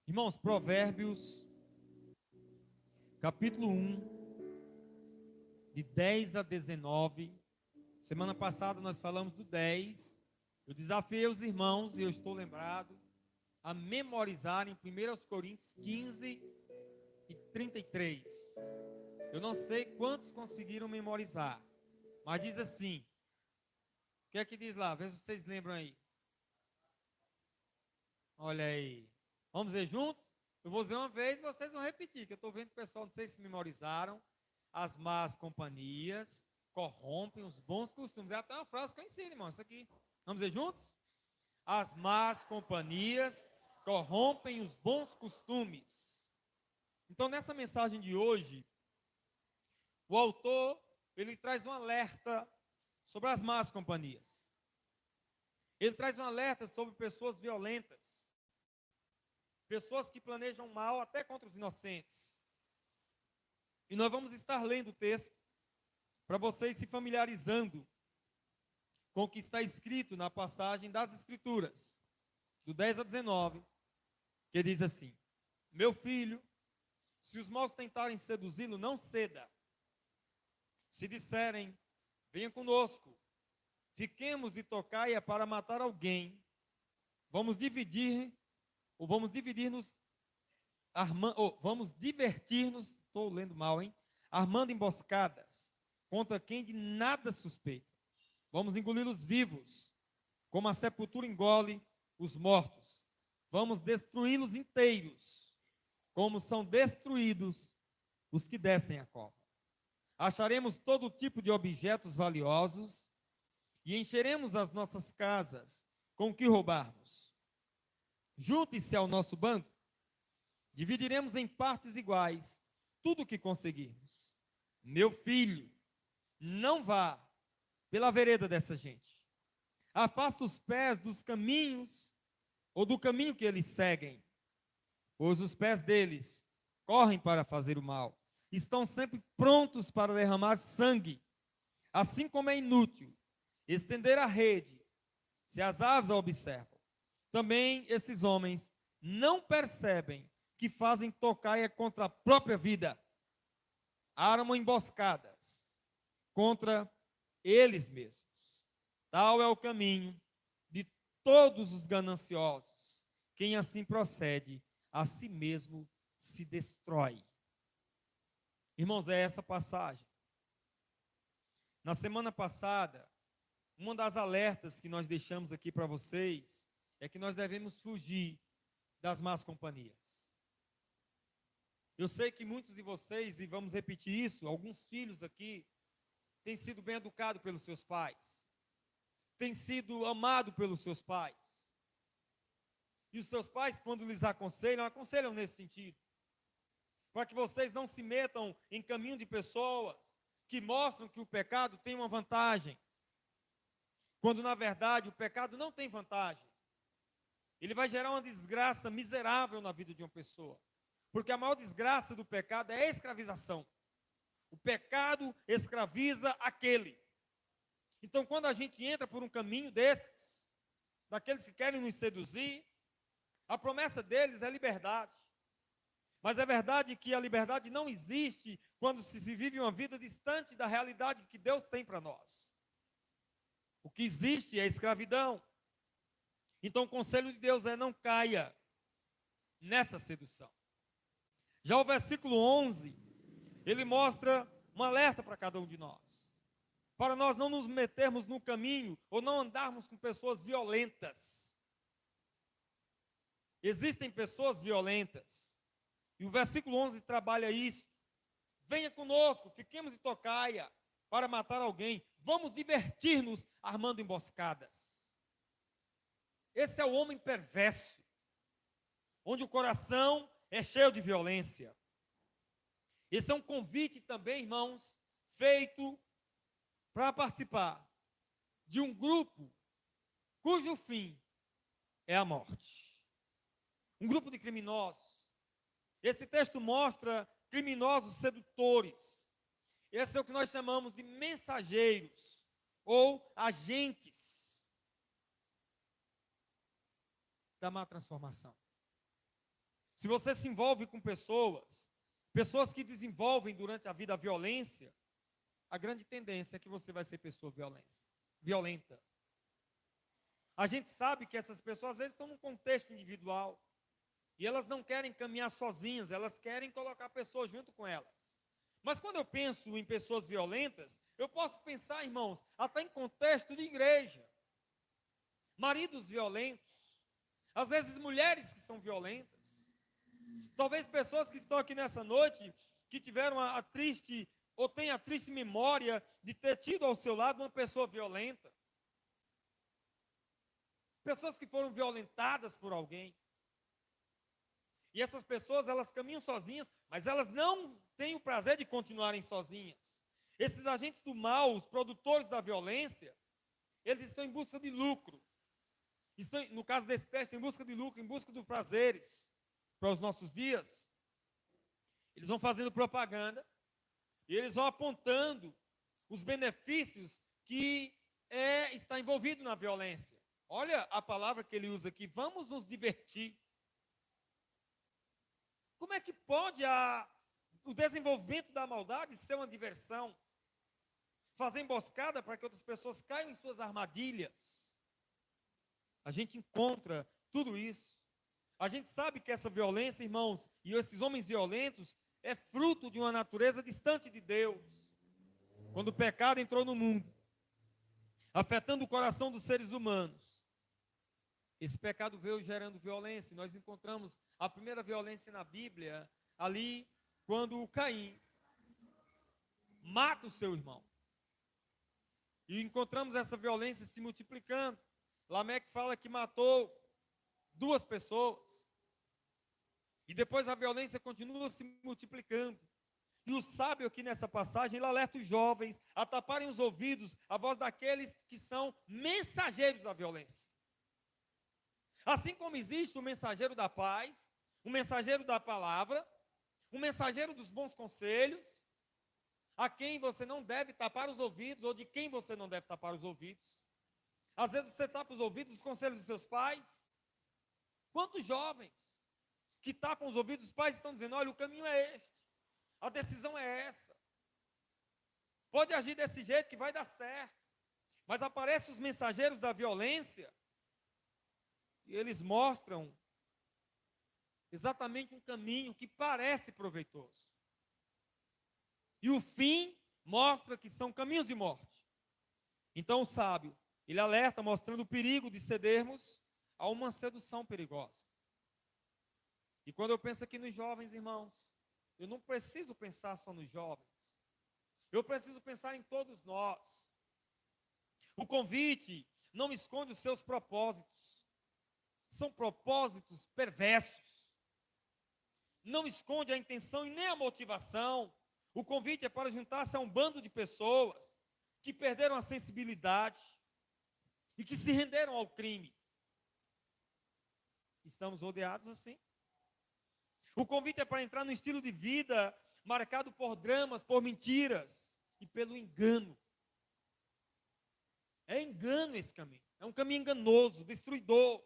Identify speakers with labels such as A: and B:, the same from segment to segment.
A: Irmãos, Provérbios, capítulo 1, de 10 a 19. Semana passada nós falamos do 10. Eu desafiei os irmãos, e eu estou lembrado, a memorizarem 1 Coríntios 15 e 33. Eu não sei quantos conseguiram memorizar, mas diz assim. O que é que diz lá? Vê se vocês lembram aí. Olha aí. Vamos ver juntos? Eu vou dizer uma vez e vocês vão repetir, que eu estou vendo que o pessoal, não sei se memorizaram. As más companhias corrompem os bons costumes. É até uma frase que eu ensino, irmão, isso aqui. Vamos ver juntos? As más companhias corrompem os bons costumes. Então, nessa mensagem de hoje, o autor, ele traz um alerta sobre as más companhias. Ele traz um alerta sobre pessoas violentas, pessoas que planejam mal até contra os inocentes. E nós vamos estar lendo o texto para vocês se familiarizando com o que está escrito na passagem das Escrituras, do 10 a 19, que diz assim: Meu filho, se os maus tentarem seduzi-lo, não ceda. Se disserem, venha conosco, fiquemos de tocaia para matar alguém, vamos dividir-nos, vamos divertir-nos, estou lendo mal, hein? Armando emboscadas contra quem de nada suspeita. Vamos engoli-los vivos, como a sepultura engole os mortos. Vamos destruí-los inteiros, como são destruídos os que descem a cova. Acharemos todo tipo de objetos valiosos e encheremos as nossas casas com o que roubarmos. Junte-se ao nosso bando, dividiremos em partes iguais tudo o que conseguirmos. Meu filho, não vá pela vereda dessa gente. Afasta os pés dos caminhos ou do caminho que eles seguem, pois os pés deles correm para fazer o mal. Estão sempre prontos para derramar sangue. Assim como é inútil estender a rede, se as aves a observam. Também esses homens não percebem que fazem tocaia contra a própria vida. Armam emboscadas contra eles mesmos. Tal é o caminho de todos os gananciosos. Quem assim procede, a si mesmo se destrói. Irmãos, é essa passagem. Na semana passada, uma das alertas que nós deixamos aqui para vocês é que nós devemos fugir das más companhias. Eu sei que muitos de vocês, e vamos repetir isso, alguns filhos aqui, têm sido bem educados pelos seus pais, têm sido amados pelos seus pais. E os seus pais, quando lhes aconselham, aconselham nesse sentido. Para que vocês não se metam em caminho de pessoas que mostram que o pecado tem uma vantagem. Quando, na verdade, o pecado não tem vantagem. Ele vai gerar uma desgraça miserável na vida de uma pessoa. Porque a maior desgraça do pecado é a escravização. O pecado escraviza aquele. Então, quando a gente entra por um caminho desses, daqueles que querem nos seduzir, a promessa deles é liberdade. Mas é verdade que a liberdade não existe quando se vive uma vida distante da realidade que Deus tem para nós. O que existe é a escravidão. Então o conselho de Deus é: não caia nessa sedução. Já o versículo 11, ele mostra um alerta para cada um de nós. Para nós não nos metermos no caminho ou não andarmos com pessoas violentas. Existem pessoas violentas. E o versículo 11 trabalha isso. Venha conosco, fiquemos em tocaia para matar alguém. Vamos divertir-nos armando emboscadas. Esse é o homem perverso, onde o coração é cheio de violência. Esse é um convite também, irmãos, feito para participar de um grupo cujo fim é a morte. Um grupo de criminosos. Esse texto mostra criminosos sedutores. Esse é o que nós chamamos de mensageiros ou agentes da má transformação. Se você se envolve com pessoas que desenvolvem durante a vida a violência, a grande tendência é que você vai ser pessoa violenta. A gente sabe que essas pessoas às vezes estão num contexto individual e elas não querem caminhar sozinhas, elas querem colocar pessoas junto com elas. Mas quando eu penso em pessoas violentas, eu posso pensar, irmãos, até em contexto de igreja. Maridos violentos, às vezes mulheres que são violentas, talvez pessoas que estão aqui nessa noite, que tiveram a triste, ou têm a triste memória de ter tido ao seu lado uma pessoa violenta. Pessoas que foram violentadas por alguém. E essas pessoas, elas caminham sozinhas, mas elas não têm o prazer de continuarem sozinhas. Esses agentes do mal, os produtores da violência, eles estão em busca de lucro. Estão, no caso desse teste, em busca de lucro, em busca dos prazeres para os nossos dias. Eles vão fazendo propaganda e eles vão apontando os benefícios que está envolvido na violência. Olha a palavra que ele usa aqui, vamos nos divertir. Como é que pode o desenvolvimento da maldade ser uma diversão? Fazer emboscada para que outras pessoas caiam em suas armadilhas. A gente encontra tudo isso. A gente sabe que essa violência, irmãos, e esses homens violentos, é fruto de uma natureza distante de Deus. Quando o pecado entrou no mundo, afetando o coração dos seres humanos, esse pecado veio gerando violência. Nós encontramos a primeira violência na Bíblia, ali, quando Caim mata o seu irmão. E encontramos essa violência se multiplicando. Lameque fala que matou 2 pessoas. E depois a violência continua se multiplicando. E o sábio aqui nessa passagem, ele alerta os jovens a taparem os ouvidos à voz daqueles que são mensageiros da violência. Assim como existe o mensageiro da paz, o mensageiro da palavra, o mensageiro dos bons conselhos, a quem você não deve tapar os ouvidos, ou de quem você não deve tapar os ouvidos. Às vezes você tapa os ouvidos dos conselhos dos seus pais. Quantos jovens que tapam os ouvidos dos pais estão dizendo, olha, o caminho é este, a decisão é essa. Pode agir desse jeito que vai dar certo. Mas aparecem os mensageiros da violência, e eles mostram exatamente um caminho que parece proveitoso. E o fim mostra que são caminhos de morte. Então o sábio, ele alerta mostrando o perigo de cedermos a uma sedução perigosa. E quando eu penso aqui nos jovens, irmãos, eu não preciso pensar só nos jovens. Eu preciso pensar em todos nós. O convite não esconde os seus propósitos. São propósitos perversos. Não esconde a intenção e nem a motivação. O convite é para juntar-se a um bando de pessoas que perderam a sensibilidade e que se renderam ao crime. Estamos rodeados assim. O convite é para entrar no estilo de vida marcado por dramas, por mentiras e pelo engano. É engano esse caminho. É um caminho enganoso, destruidor.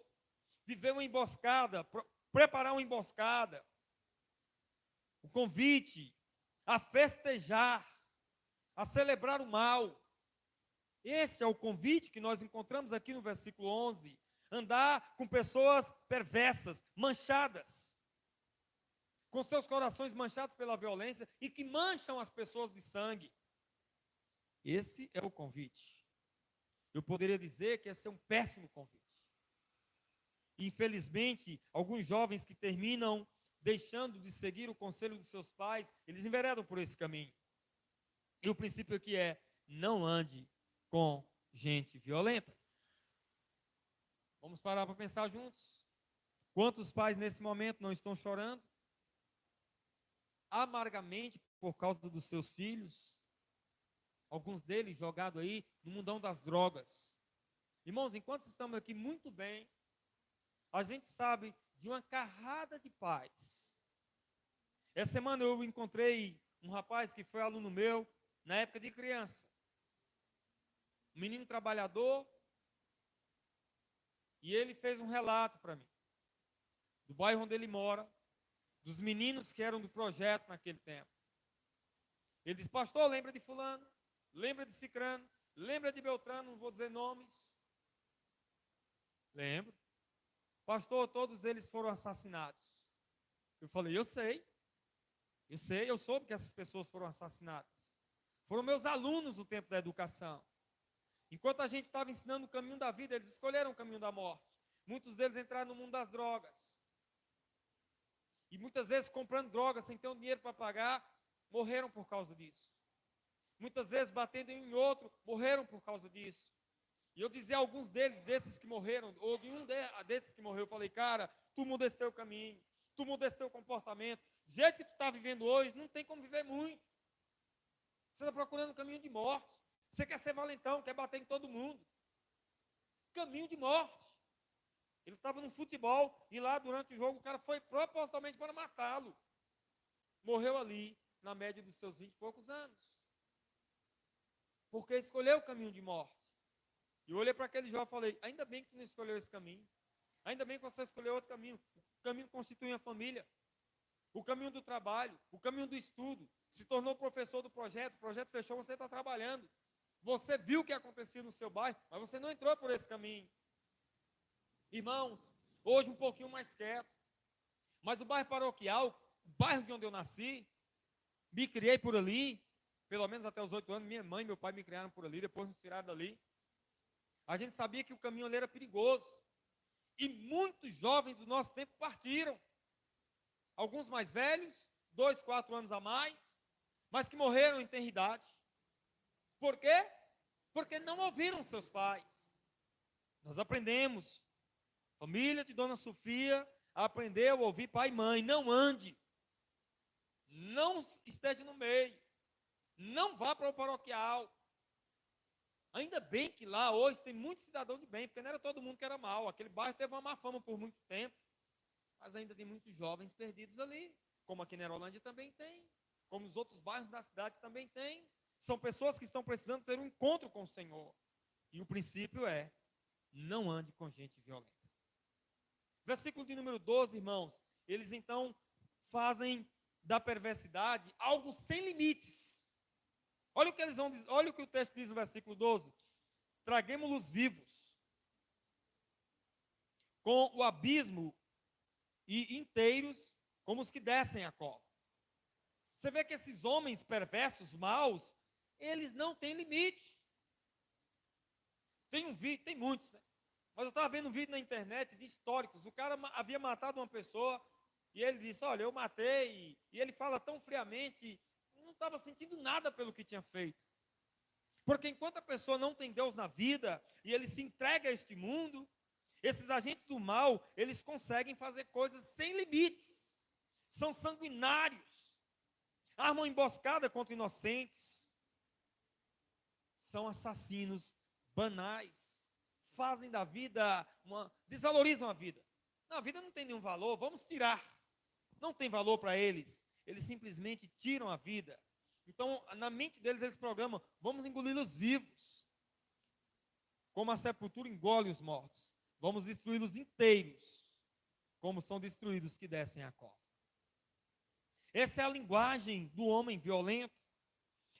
A: Viver uma emboscada, preparar uma emboscada. O convite a festejar, a celebrar o mal. Este é o convite que nós encontramos aqui no versículo 11. Andar com pessoas perversas, manchadas, com seus corações manchados pela violência e que mancham as pessoas de sangue. Esse é o convite. Eu poderia dizer que esse é um péssimo convite. Infelizmente, alguns jovens que terminam deixando de seguir o conselho dos seus pais, eles enveredam por esse caminho. E o princípio aqui é, não ande com gente violenta. Vamos parar para pensar juntos. Quantos pais nesse momento não estão chorando amargamente por causa dos seus filhos? Alguns deles jogados aí no mundão das drogas. Irmãos, enquanto estamos aqui muito bem, a gente sabe de uma carrada de pais. Essa semana eu encontrei um rapaz que foi aluno meu na época de criança. Um menino trabalhador. E ele fez um relato para mim. Do bairro onde ele mora. dos meninos que eram do projeto naquele tempo. Ele disse, pastor, lembra de fulano? Lembra de cicrano? Lembra de Beltrano? Não vou dizer nomes. Lembro. Pastor, todos eles foram assassinados. Eu falei, eu sei, eu soube que essas pessoas foram assassinadas. Foram meus alunos no tempo da educação. Enquanto a gente estava ensinando o caminho da vida, eles escolheram o caminho da morte. Muitos deles entraram no mundo das drogas. E muitas vezes comprando drogas sem ter um dinheiro para pagar, morreram por causa disso. Muitas vezes batendo em um outro, morreram por causa disso. E eu dizia a alguns deles, desses que morreram, ou de um desses que morreu, eu falei, cara, tu muda esse teu caminho, tu muda esse teu comportamento. Do jeito que tu está vivendo hoje, não tem como viver muito. Você está procurando um caminho de morte. Você quer ser valentão, quer bater em todo mundo. Caminho de morte. Ele estava no futebol e lá durante o jogo o cara foi propositalmente para matá-lo. Morreu ali, na média dos seus 20 e poucos anos. Porque escolheu o caminho de morte. E eu olhei para aquele jovem e falei, ainda bem que tu não escolheu esse caminho. Ainda bem que você escolheu outro caminho. O caminho que constitui a família. O caminho do trabalho. O caminho do estudo. Se tornou professor do projeto. O projeto fechou, você está trabalhando. Você viu o que acontecia no seu bairro, mas você não entrou por esse caminho. Irmãos, hoje um pouquinho mais quieto. Mas o bairro paroquial, o bairro de onde eu nasci, me criei por ali, pelo menos até os 8 anos, minha mãe e meu pai me criaram por ali, depois nos tiraram dali. A gente sabia que o caminho ali era perigoso. E muitos jovens do nosso tempo partiram. Alguns mais velhos, 2, 4 anos a mais, mas que morreram em tenridade. Por quê? Porque não ouviram seus pais. Nós aprendemos. Família de Dona Sofia aprendeu a ouvir pai e mãe. Não ande. Não esteja no meio. Não vá para o paroquial. Ainda bem que lá hoje tem muitos cidadãos de bem, porque não era todo mundo que era mal. Aquele bairro teve uma má fama por muito tempo. Mas ainda tem muitos jovens perdidos ali. Como aqui na Erolândia também tem. Como os outros bairros da cidade também tem. São pessoas que estão precisando ter um encontro com o Senhor. E o princípio é, não ande com gente violenta. Versículo de número 12, irmãos. Eles então fazem da perversidade algo sem limites. Olha o que eles vão dizer, olha o que o texto diz no versículo 12. Traguemo-los vivos, com o abismo e inteiros, como os que descem a cova. Você vê que esses homens perversos, maus, eles não têm limite. Tem um vídeo, tem muitos, né? Mas eu estava vendo um vídeo na internet de históricos. O cara havia matado uma pessoa e ele disse, olha, eu matei. E ele fala tão friamente, não estava sentindo nada pelo que tinha feito. Porque enquanto a pessoa não tem Deus na vida e ele se entrega a este mundo, esses agentes do mal, eles conseguem fazer coisas sem limites. São sanguinários. Armam emboscada contra inocentes. São assassinos banais. Fazem da vida, desvalorizam a vida. Não, a vida não tem nenhum valor, vamos tirar. Não tem valor para eles. Eles simplesmente tiram a vida. Então, na mente deles, eles programam, vamos engoli-los vivos. Como a sepultura engole os mortos. Vamos destruí-los inteiros, como são destruídos os que descem a cova. Essa é a linguagem do homem violento.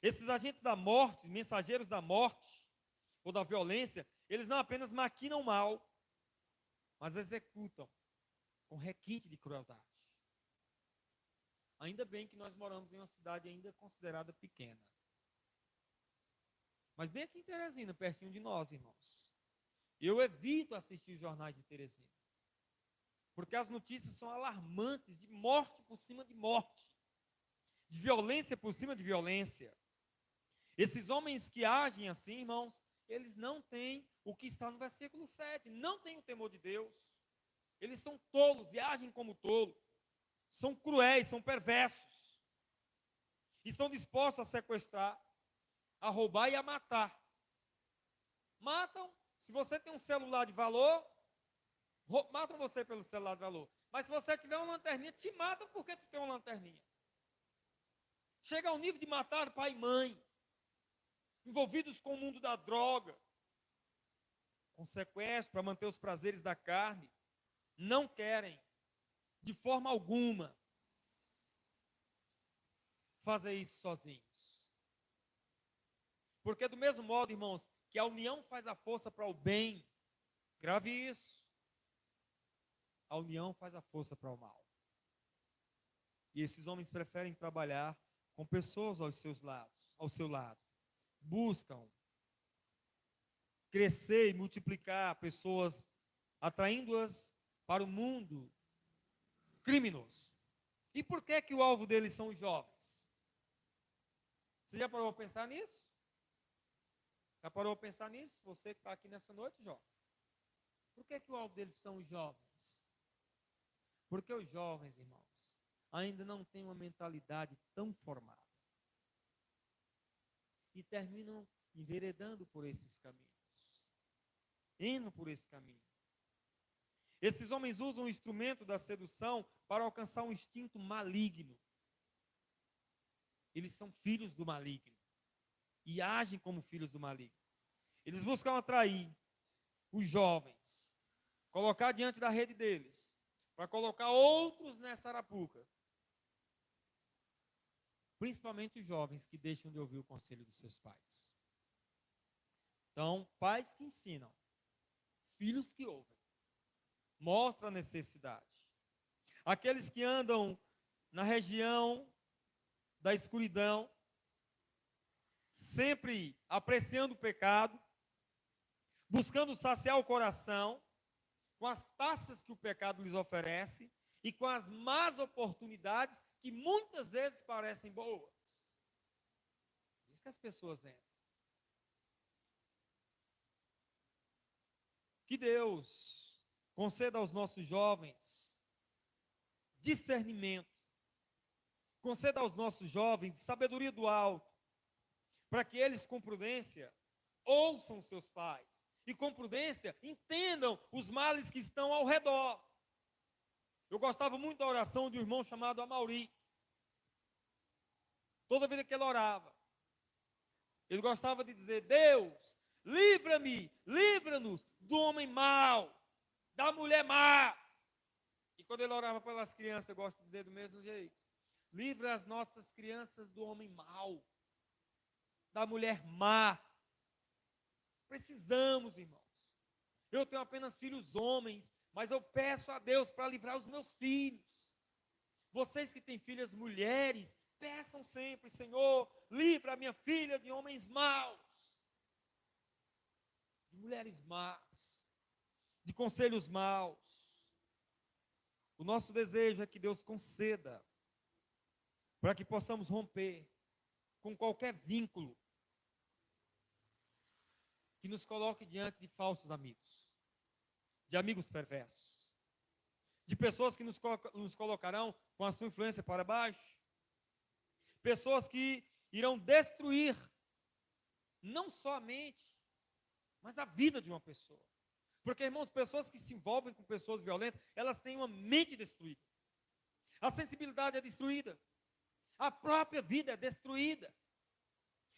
A: Esses agentes da morte, mensageiros da morte, ou da violência, eles não apenas maquinam mal, mas executam com requinte de crueldade. Ainda bem que nós moramos em uma cidade ainda considerada pequena. Mas bem aqui em Teresina, pertinho de nós, irmãos. Eu evito assistir jornais de Teresina. Porque as notícias são alarmantes, de morte por cima de morte. De violência por cima de violência. Esses homens que agem assim, irmãos, eles não têm o que está no versículo 7. Não têm o temor de Deus. Eles são tolos e agem como tolos. São cruéis, são perversos. Estão dispostos a sequestrar, a roubar e a matar. Matam. Se você tem um celular de valor, matam você pelo celular de valor. Mas se você tiver uma lanterninha, te matam porque tu tem uma lanterninha. Chega ao nível de matar pai e mãe, envolvidos com o mundo da droga, com sequestro para manter os prazeres da carne, não querem, de forma alguma, fazer isso sozinhos. Porque do mesmo modo, irmãos, que a união faz a força para o bem, grave isso, a união faz a força para o mal. E esses homens preferem trabalhar com pessoas ao seu lado. Buscam crescer e multiplicar pessoas, atraindo-as para o mundo criminoso. E por que que o alvo deles são os jovens? Você já parou a pensar nisso? Já parou a pensar nisso? Você que está aqui nessa noite, jovem. Por que que o alvo deles são os jovens? Porque os jovens, irmãos, ainda não têm uma mentalidade tão formada. E terminam enveredando por esses caminhos. Indo por esse caminho. Esses homens usam o instrumento da sedução para alcançar um instinto maligno. Eles são filhos do maligno. E agem como filhos do maligno. Eles buscam atrair os jovens, colocar diante da rede deles, para colocar outros nessa arapuca. Principalmente os jovens que deixam de ouvir o conselho dos seus pais. Então, pais que ensinam, filhos que ouvem, mostram a necessidade. Aqueles que andam na região da escuridão, sempre apreciando o pecado, buscando saciar o coração com as taças que o pecado lhes oferece e com as más oportunidades que muitas vezes parecem boas. Por isso que as pessoas entram. Que Deus conceda aos nossos jovens discernimento, conceda aos nossos jovens sabedoria do alto, para que eles com prudência ouçam seus pais e com prudência entendam os males que estão ao redor. Eu gostava muito da oração de um irmão chamado Amauri. Toda vida que ele orava, ele gostava de dizer: Deus, livra-me, livra-nos do homem mau, da mulher má. E quando ele orava pelas crianças, eu gosto de dizer do mesmo jeito: livra as nossas crianças do homem mau, da mulher má. Precisamos, irmãos. Eu tenho apenas filhos homens, mas eu peço a Deus para livrar os meus filhos. Vocês que têm filhas mulheres, peçam sempre: Senhor, livra a minha filha de homens maus, de mulheres más, de conselhos maus. O nosso desejo é que Deus conceda para que possamos romper com qualquer vínculo que nos coloque diante de falsos amigos, de amigos perversos, de pessoas que nos colocarão com a sua influência para baixo, pessoas que irão destruir não só a mente, mas a vida de uma pessoa. Porque, irmãos, pessoas que se envolvem com pessoas violentas, elas têm uma mente destruída, a sensibilidade é destruída, a própria vida é destruída.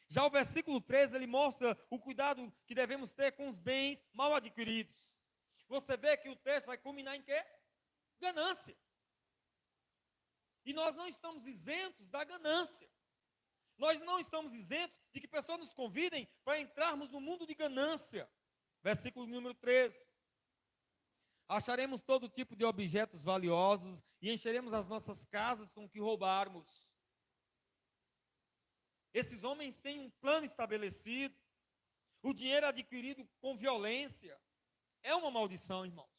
A: Já o versículo 13, ele mostra o cuidado que devemos ter com os bens mal adquiridos. Você vê que o texto vai culminar em quê? Ganância. E nós não estamos isentos da ganância. Nós não estamos isentos de que pessoas nos convidem para entrarmos no mundo de ganância. Versículo número 13. Acharemos todo tipo de objetos valiosos e encheremos as nossas casas com o que roubarmos. Esses homens têm um plano estabelecido. O dinheiro adquirido com violência é uma maldição, irmãos.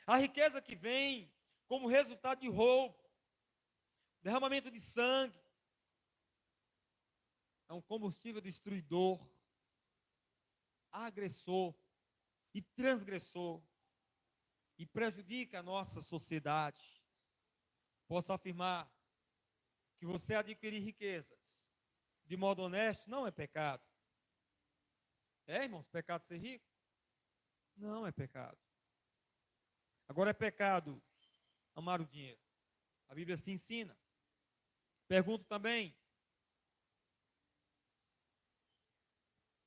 A: A riqueza que vem como resultado de roubo, derramamento de sangue, é um combustível destruidor, agressor e transgressor, e prejudica a nossa sociedade. Posso afirmar que você adquirir riquezas de modo honesto não é pecado. É, irmãos, pecado ser rico? Não é pecado. Agora é pecado amar o dinheiro. A Bíblia assim ensina. Pergunto também: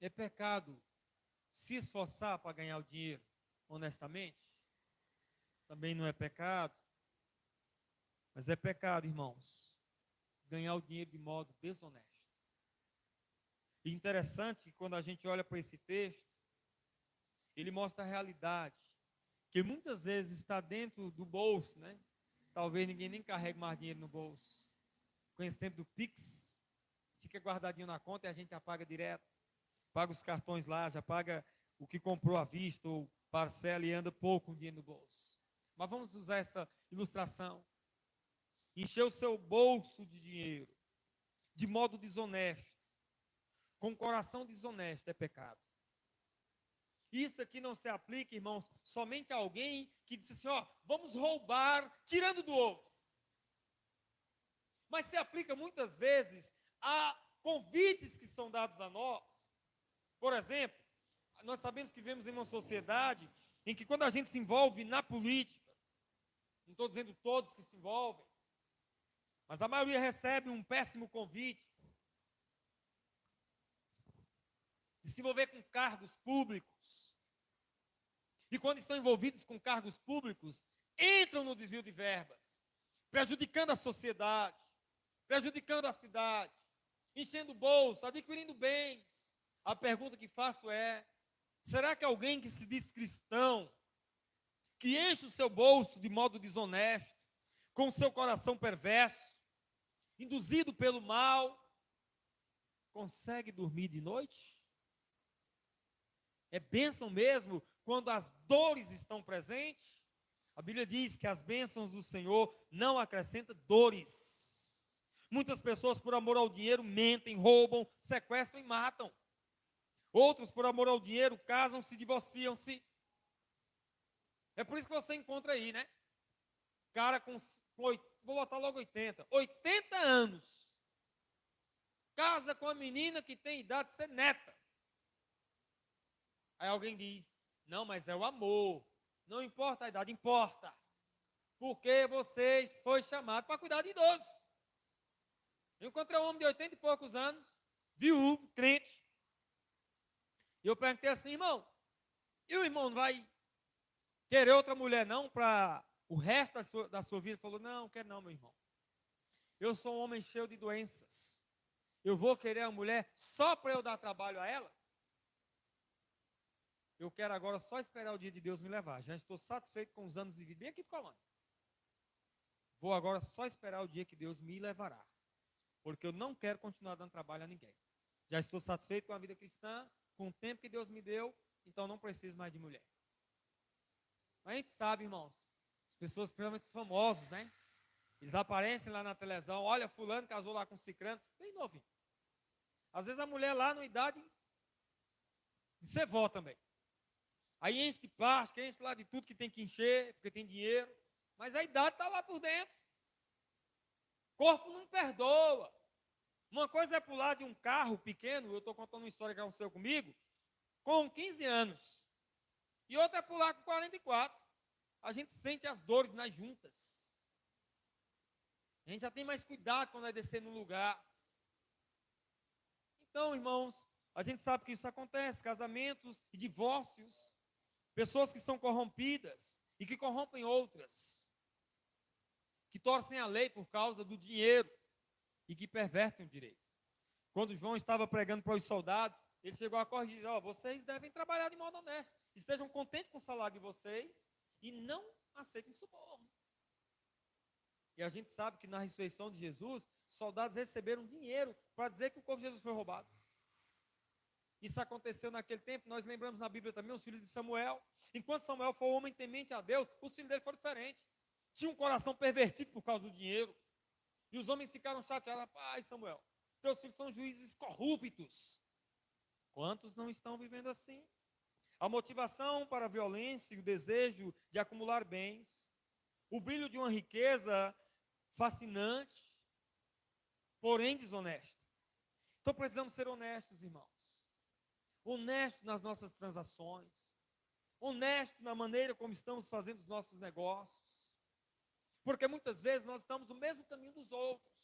A: é pecado se esforçar para ganhar o dinheiro honestamente? Também não é pecado. Mas é pecado, irmãos, ganhar o dinheiro de modo desonesto. E interessante que quando a gente olha para esse texto, ele mostra a realidade, que muitas vezes está dentro do bolso, né? Talvez ninguém nem carregue mais dinheiro no bolso. Com esse tempo do Pix, fica guardadinho na conta e a gente já paga direto. Paga os cartões lá, já paga o que comprou à vista ou parcela e anda pouco com dinheiro no bolso. Mas vamos usar essa ilustração. Encher o seu bolso de dinheiro de modo desonesto, com coração desonesto, é pecado. Isso aqui não se aplica, irmãos, somente a alguém que disse assim, ó, vamos roubar, tirando do outro. Mas se aplica muitas vezes a convites que são dados a nós. Por exemplo, nós sabemos que vivemos em uma sociedade em que quando a gente se envolve na política, não estou dizendo todos que se envolvem, mas a maioria recebe um péssimo convite de se envolver com cargos públicos. E quando estão envolvidos com cargos públicos, entram no desvio de verbas, prejudicando a sociedade, prejudicando a cidade, enchendo o bolso, adquirindo bens. A pergunta que faço é, será que alguém que se diz cristão, que enche o seu bolso de modo desonesto, com o seu coração perverso, induzido pelo mal, consegue dormir de noite? É bênção mesmo quando as dores estão presentes? A Bíblia diz que as bênçãos do Senhor não acrescentam dores. Muitas pessoas, por amor ao dinheiro, mentem, roubam, sequestram e matam. Outros, por amor ao dinheiro, casam-se, divorciam-se. É por isso que você encontra aí, né? Cara vou botar logo 80 anos. Casa com a menina que tem idade de ser neta. Aí alguém diz, não, mas é o amor. Não importa a idade, importa. Porque vocês foi chamado para cuidar de idosos. Eu encontrei um homem de 80 e poucos anos, viúvo, crente. E eu perguntei assim, irmão, e o irmão não vai querer outra mulher não para o resto da sua vida? Ele falou, não quero não, meu irmão. Eu sou um homem cheio de doenças. Eu vou querer uma mulher só para eu dar trabalho a ela? Eu quero agora só esperar o dia de Deus me levar. Já estou satisfeito com os anos de vida bem aqui de Colônia. Vou agora só esperar o dia que Deus me levará. Porque eu não quero continuar dando trabalho a ninguém. Já estou satisfeito com a vida cristã, com o tempo que Deus me deu, então não preciso mais de mulher. Mas a gente sabe, irmãos, as pessoas principalmente famosos, né? Eles aparecem lá na televisão, olha, fulano casou lá com cicrano, bem novinho. Às vezes a mulher lá na idade de ser vó também. Aí enche de plástico, enche lá de tudo que tem que encher, porque tem dinheiro. Mas a idade está lá por dentro. O corpo não perdoa. Uma coisa é pular de um carro pequeno, eu estou contando uma história que aconteceu comigo, com 15 anos. E outra é pular com 44. A gente sente as dores nas juntas. A gente já tem mais cuidado quando vai descer no lugar. Então, irmãos, a gente sabe que isso acontece, casamentos e divórcios. Pessoas que são corrompidas e que corrompem outras, que torcem a lei por causa do dinheiro e que pervertem o direito. Quando João estava pregando para os soldados, ele chegou a corrigir, vocês devem trabalhar de modo honesto, estejam contentes com o salário de vocês e não aceitem suborno. E a gente sabe que na ressurreição de Jesus, soldados receberam dinheiro para dizer que o corpo de Jesus foi roubado. Isso aconteceu naquele tempo, nós lembramos na Bíblia também os filhos de Samuel. Enquanto Samuel foi um homem temente a Deus, os filhos dele foram diferentes. Tinha um coração pervertido por causa do dinheiro. E os homens ficaram chateados. Rapaz, Samuel, teus filhos são juízes corruptos. Quantos não estão vivendo assim? A motivação para a violência e o desejo de acumular bens. O brilho de uma riqueza fascinante, porém desonesta. Então precisamos ser honestos, irmãos. Honesto nas nossas transações, honesto na maneira como estamos fazendo os nossos negócios, porque muitas vezes nós estamos no mesmo caminho dos outros.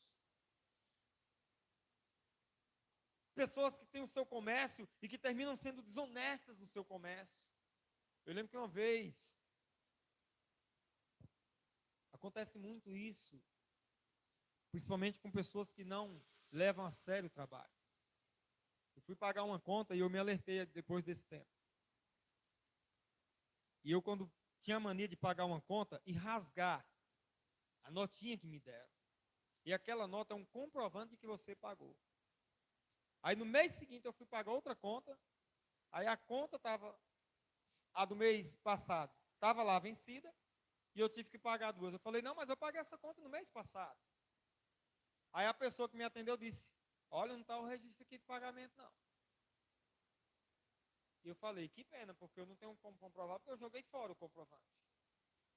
A: Pessoas que têm o seu comércio e que terminam sendo desonestas no seu comércio. Eu lembro que uma vez, acontece muito isso, principalmente com pessoas que não levam a sério o trabalho. Eu fui pagar uma conta e eu me alertei depois desse tempo. E eu, quando tinha a mania de pagar uma conta e rasgar a notinha que me deram. E aquela nota é um comprovante de que você pagou. Aí no mês seguinte eu fui pagar outra conta. Aí a conta estava, a do mês passado, estava lá vencida. E eu tive que pagar duas. Eu falei, não, mas eu paguei essa conta no mês passado. Aí a pessoa que me atendeu disse, olha, não está o registro aqui de pagamento, não. E eu falei, que pena, porque eu não tenho como comprovar, porque eu joguei fora o comprovante.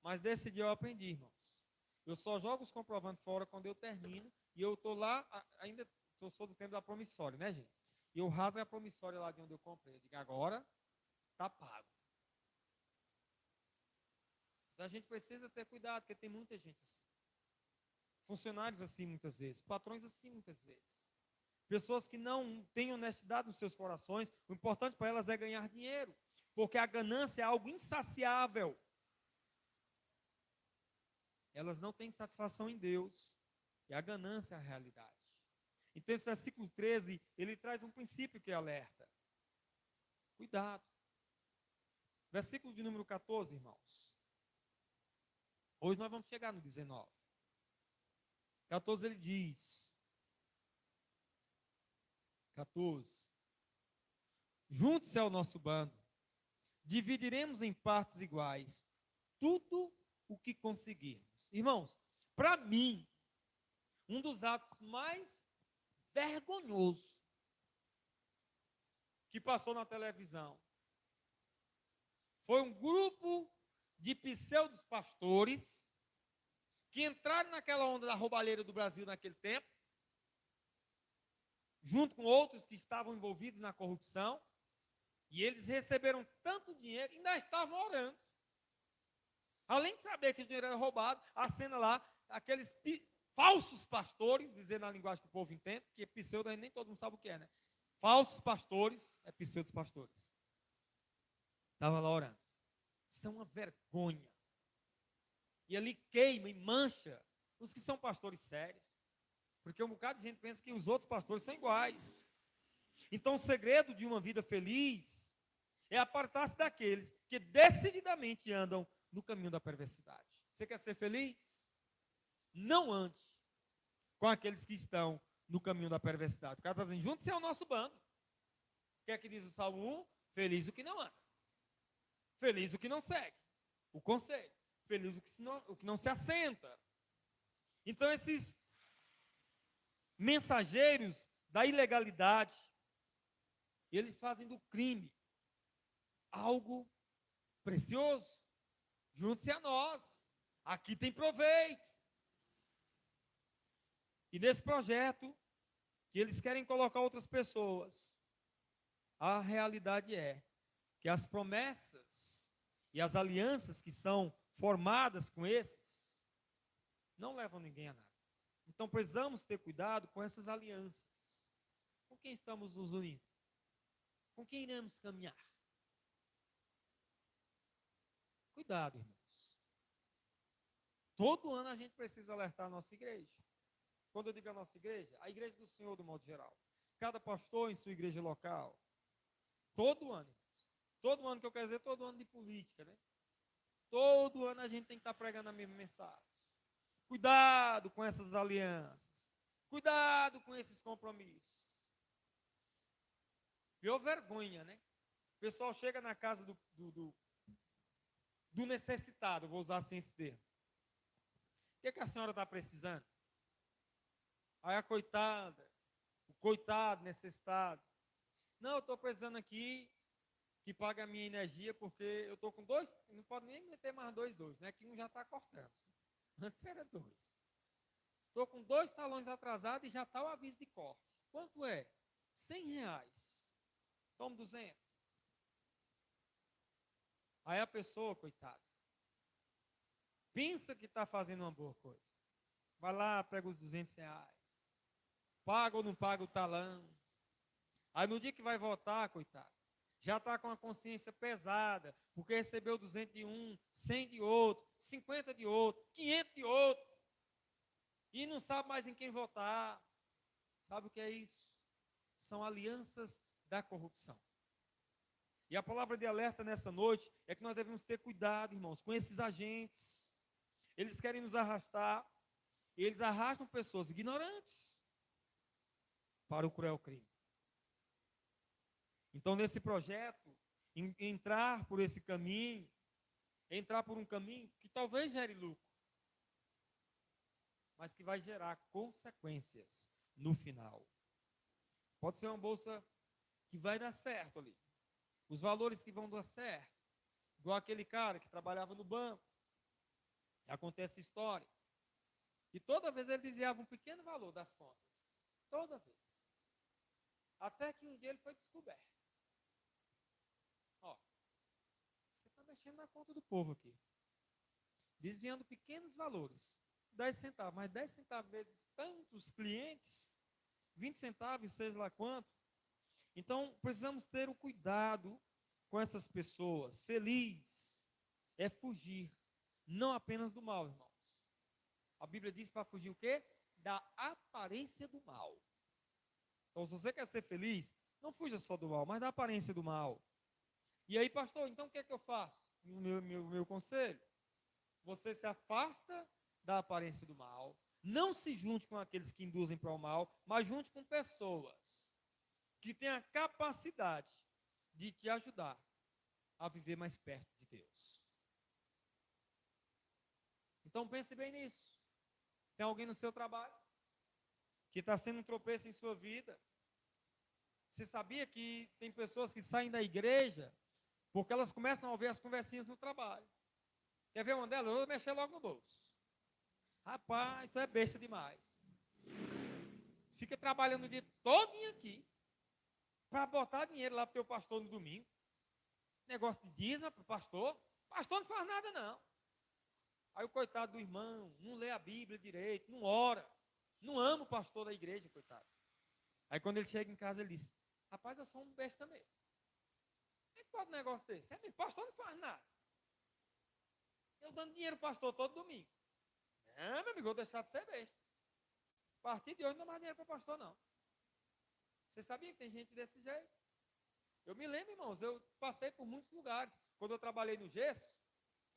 A: Mas desse dia eu aprendi, irmãos. Eu só jogo os comprovantes fora quando eu termino, e eu estou lá, ainda sou do tempo da promissória, né, gente? E eu rasgo a promissória lá de onde eu comprei. Eu digo, agora está pago. Então a gente precisa ter cuidado, porque tem muita gente assim. Funcionários assim muitas vezes, patrões assim muitas vezes. Pessoas que não têm honestidade nos seus corações, o importante para elas é ganhar dinheiro, porque a ganância é algo insaciável. Elas não têm satisfação em Deus, e a ganância é a realidade. Então esse versículo 13, ele traz um princípio que alerta. Cuidado. Versículo de número 14, irmãos. Hoje nós vamos chegar no 19. 14 ele diz, 14, junte-se ao nosso bando, dividiremos em partes iguais tudo o que conseguirmos. Irmãos, para mim, um dos atos mais vergonhosos que passou na televisão foi um grupo de pseudos pastores que entraram naquela onda da roubalheira do Brasil naquele tempo, junto com outros que estavam envolvidos na corrupção, e eles receberam tanto dinheiro e ainda estavam orando. Além de saber que o dinheiro era roubado, a cena lá, aqueles falsos pastores, dizendo na linguagem que o povo entende, porque pseudo nem todo mundo sabe o que é, né? Falsos pastores, pseudos pastores. Estavam lá orando. Isso é uma vergonha. E ali queima e mancha os que são pastores sérios. Porque um bocado de gente pensa que os outros pastores são iguais. Então o segredo de uma vida feliz é apartar-se daqueles que decididamente andam no caminho da perversidade. Você quer ser feliz? Não ande com aqueles que estão no caminho da perversidade. O cara está dizendo, junte-se ao nosso bando. O que é que diz o Salmo 1? Feliz o que não anda. Feliz o que não segue o conselho. Feliz o que não se assenta. Então esses mensageiros da ilegalidade, eles fazem do crime algo precioso. Junte-se a nós. Aqui tem proveito. E nesse projeto, que eles querem colocar outras pessoas, a realidade é que as promessas e as alianças que são formadas com esses, não levam ninguém a nada. Então precisamos ter cuidado com essas alianças. Com quem estamos nos unindo? Com quem iremos caminhar? Cuidado, irmãos. Todo ano a gente precisa alertar a nossa igreja. Quando eu digo a nossa igreja, a igreja do Senhor, do modo geral. Cada pastor em sua igreja local. Todo ano, irmãos. Todo ano que eu quero dizer, todo ano de política, né? Todo ano a gente tem que estar pregando a mesma mensagem. Cuidado com essas alianças. Cuidado com esses compromissos. Pior vergonha, né? O pessoal chega na casa do necessitado, vou usar assim esse termo. O que é que a senhora está precisando? Aí a coitada, o coitado, necessitado. Não, eu estou precisando aqui que pague a minha energia, porque eu estou com dois, não pode nem meter mais dois hoje, né? Que um já está cortando. Antes era dois. Estou com 2 talões atrasados e já está o aviso de corte. Quanto é? R$100. Toma 200. Aí a pessoa, coitada, pensa que está fazendo uma boa coisa. Vai lá, pega os R$200. Paga ou não paga o talão. Aí no dia que vai votar, coitado, já está com a consciência pesada, porque recebeu 200 de um, 100 de outro, 50 de outro, 500 de outro. que não sabe mais em quem votar. Sabe o que é isso? São alianças da corrupção. E a palavra de alerta nessa noite é que nós devemos ter cuidado, irmãos, com esses agentes. Eles querem nos arrastar, e eles arrastam pessoas ignorantes para o cruel crime. Então, nesse projeto, entrar por esse caminho, entrar por um caminho que talvez gere lucro, mas que vai gerar consequências no final. Pode ser uma bolsa que vai dar certo ali. Os valores que vão dar certo. Igual aquele cara que trabalhava no banco. Acontece história. E toda vez ele desviava um pequeno valor das contas. Toda vez. Até que um dia ele foi descoberto. Ó, você está mexendo na conta do povo aqui. Desviando pequenos valores. 10 centavos, mas 10 centavos vezes tantos clientes, 20 centavos, seja lá quanto. Então, precisamos ter um cuidado com essas pessoas. Feliz é fugir, não apenas do mal, irmãos. A Bíblia diz para fugir o quê? Da aparência do mal. Então, se você quer ser feliz, não fuja só do mal, mas da aparência do mal. E aí, pastor, então o que é que eu faço? Meu conselho, você se afasta da aparência do mal, não se junte com aqueles que induzem para o mal, mas junte com pessoas que têm a capacidade de te ajudar a viver mais perto de Deus. Então pense bem nisso. Tem alguém no seu trabalho que está sendo um tropeço em sua vida? Você sabia que tem pessoas que saem da igreja porque elas começam a ouvir as conversinhas no trabalho? Quer ver uma delas? Eu vou mexer logo no bolso. Rapaz, tu é besta demais. Fica trabalhando o dia todinho aqui para botar dinheiro lá para o teu pastor no domingo. Esse negócio de dízimo para o pastor. O pastor não faz nada, não. Aí o coitado do irmão não lê a Bíblia direito, não ora, não ama o pastor da igreja, coitado. Aí quando ele chega em casa, ele diz: rapaz, eu sou um besta mesmo. Como é que pode um negócio desse? O pastor não faz nada. Eu dando dinheiro para o pastor todo domingo. Não, meu amigo, eu vou deixar de ser besta. A partir de hoje não dá mais dinheiro para o pastor, não. Você sabia que tem gente desse jeito? Eu me lembro, irmãos, eu passei por muitos lugares. Quando eu trabalhei no gesso,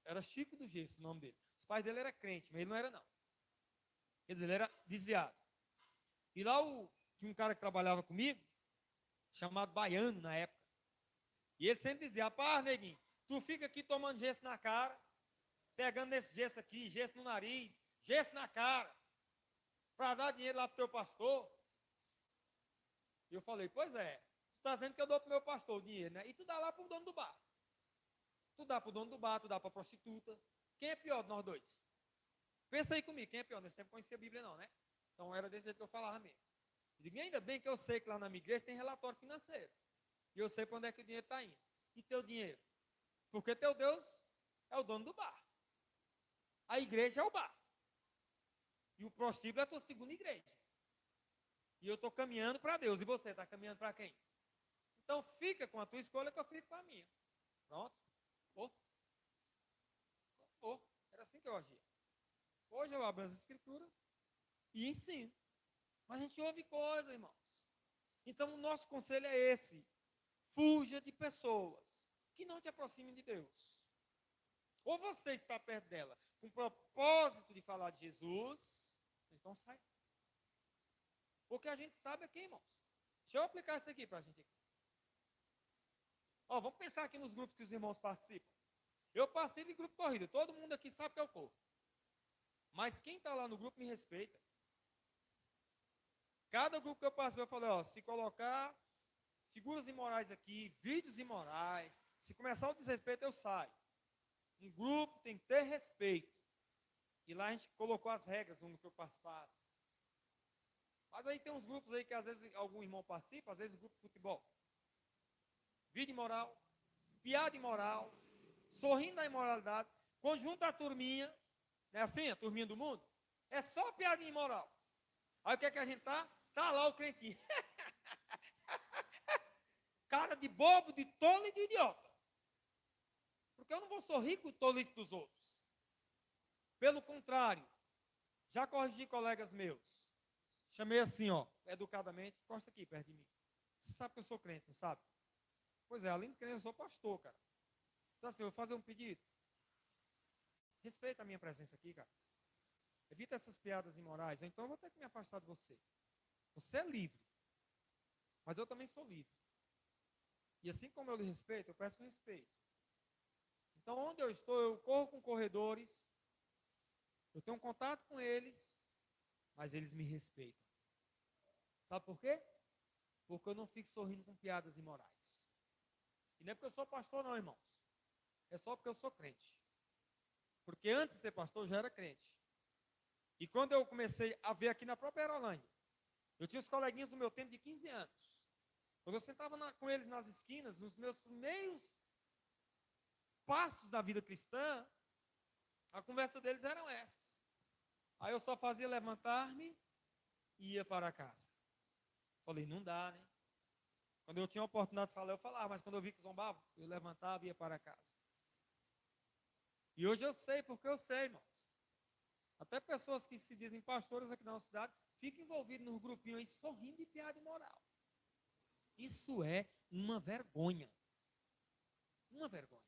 A: era Chico do Gesso o nome dele. Os pais dele eram crentes, mas ele não era, não. Quer dizer, ele era desviado. E lá tinha um cara que trabalhava comigo, chamado Baiano na época. E ele sempre dizia: rapaz, neguinho, tu fica aqui tomando gesso na cara, pegando nesse gesso aqui, gesso no nariz, gesso na cara, para dar dinheiro lá pro teu pastor. E eu falei: pois é, tu está dizendo que eu dou pro meu pastor o dinheiro, né? E tu dá lá pro dono do bar. Tu dá pro dono do bar, tu dá pra prostituta. Quem é pior de nós dois? Pensa aí comigo, quem é pior? Nesse tempo eu conhecia a Bíblia não, né? Então era desse jeito que eu falava mesmo. Eu digo: ainda bem que eu sei que lá na minha igreja tem relatório financeiro. E eu sei para onde é que o dinheiro está indo. E teu dinheiro? Porque teu Deus é o dono do bar. A igreja é o bar. E o prostíbulo é a tua segunda igreja. E eu estou caminhando para Deus. E você está caminhando para quem? Então fica com a tua escolha que eu fico com a minha. Pronto. Era assim que eu agia. Hoje eu abro as escrituras e ensino. Mas a gente ouve coisa, irmãos. Então o nosso conselho é esse: fuja de pessoas que não te aproximem de Deus. Ou você está perto dela com o propósito de falar de Jesus, então sai. Porque a gente sabe aqui, irmãos. Deixa eu aplicar isso aqui para a gente aqui. Ó, vamos pensar aqui nos grupos que os irmãos participam. Eu participo em grupo corrida. Todo mundo aqui sabe que eu corro. Mas quem está lá no grupo me respeita. Cada grupo que eu participo, eu falei: ó, se colocar figuras imorais aqui, vídeos imorais, se começar o desrespeito, eu saio. Um grupo tem que ter respeito. E lá a gente colocou as regras no que eu participava. Mas aí tem uns grupos aí que às vezes algum irmão participa, às vezes o grupo de futebol. Vídeo imoral, piada imoral, sorrindo da imoralidade, conjunta a turminha, não é assim, a turminha do mundo? É só piadinha imoral. Aí o que é que a gente tá? Tá lá o crentinho. Cara de bobo, de tolo e de idiota. Porque eu não vou sorrir com o tolice dos outros. Pelo contrário, Já corrigi colegas meus. Chamei assim, ó, educadamente, encosta aqui perto de mim. Você sabe que eu sou crente, não sabe? Pois é, além de crente, eu sou pastor, cara. Então assim, eu vou fazer um pedido. Respeita a minha presença aqui, cara. Evita essas piadas imorais, ou então eu vou ter que me afastar de você. Você é livre, mas eu também sou livre. E assim como eu lhe respeito, eu peço respeito. Então, onde eu estou, eu corro com corredores, eu tenho um contato com eles, mas eles me respeitam. Sabe por quê? Porque eu não fico sorrindo com piadas imorais. E não é porque eu sou pastor, não, irmãos. É só porque eu sou crente. Porque antes de ser pastor, eu já era crente. E quando eu comecei a ver aqui na própria Aerolândia, eu tinha os coleguinhas do meu tempo de 15 anos. Quando eu sentava com eles nas esquinas, nos meus primeiros passos da vida cristã, a conversa deles eram essas. Aí eu só fazia levantar-me e ia para casa. Falei, não dá, né? Quando eu tinha a oportunidade de falar, eu falava, mas quando eu vi que zombava, eu levantava e ia para casa. E hoje eu sei, porque eu sei, irmãos. Até pessoas que se dizem pastores aqui na nossa cidade, ficam envolvidos nos grupinhos aí, sorrindo de piada imoral. Isso é uma vergonha. Uma vergonha.